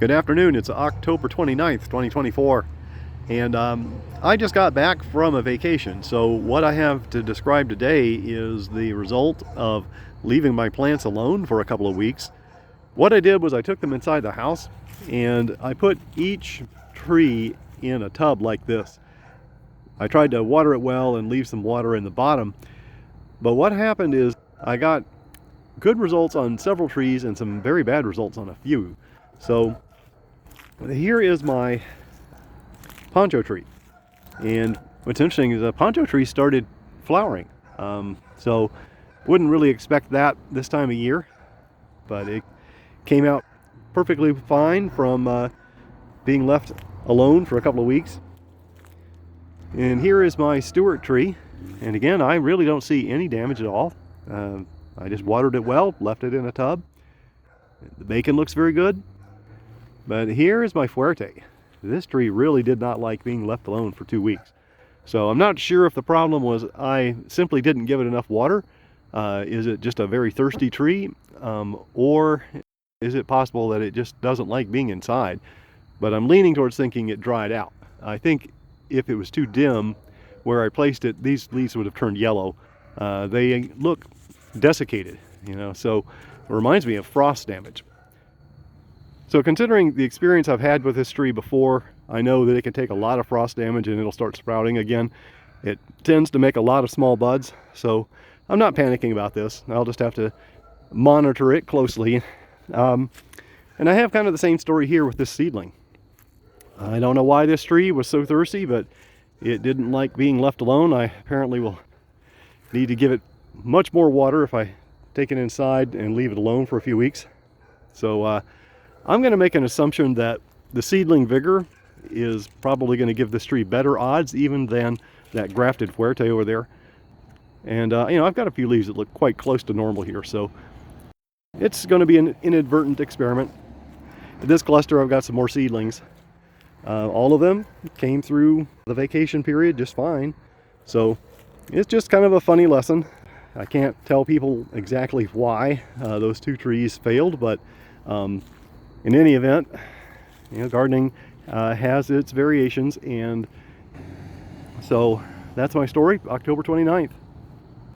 Good afternoon. It's October 29th, 2024, and I just got back from a vacation. So what I have to describe today is the result of leaving my plants alone for a couple of weeks. What I did was I took them inside the house and I put each tree in a tub like this. I tried to water it well and leave some water in the bottom, but what happened is I got good results on several trees and some very bad results on a few. So here is my poncho tree, and what's interesting is the poncho tree started flowering. So wouldn't really expect that this time of year, but it came out perfectly fine from being left alone for a couple of weeks. And here is my Stewart tree, and again, I really don't see any damage at all. I just watered it well, left it in a tub. The bacon looks very good. But here is my Fuerte. This tree really did not like being left alone for 2 weeks. So I'm not sure if the problem was I simply didn't give it enough water. Is it just a very thirsty tree? Or is it possible that it just doesn't like being inside? But I'm leaning towards thinking it dried out. I think if it was too dim where I placed it, these leaves would have turned yellow. They look desiccated, so it reminds me of frost damage. So considering the experience I've had with this tree before, I know that it can take a lot of frost damage and it'll start sprouting again. It tends to make a lot of small buds, so I'm not panicking about this. I'll just have to monitor it closely. And I have kind of the same story here with this seedling. I don't know why this tree was so thirsty, but it didn't like being left alone. I apparently will need to give it much more water if I take it inside and leave it alone for a few weeks. So I'm going to make an assumption that the seedling vigor is probably going to give this tree better odds even than that grafted Fuerte over there. And I've got a few leaves that look quite close to normal here, so it's going to be an inadvertent experiment. In this cluster I've got some more seedlings. All of them came through the vacation period just fine, so it's just kind of a funny lesson. I can't tell people exactly why those two trees failed, but in any event, gardening has its variations, and so that's my story, October 29th.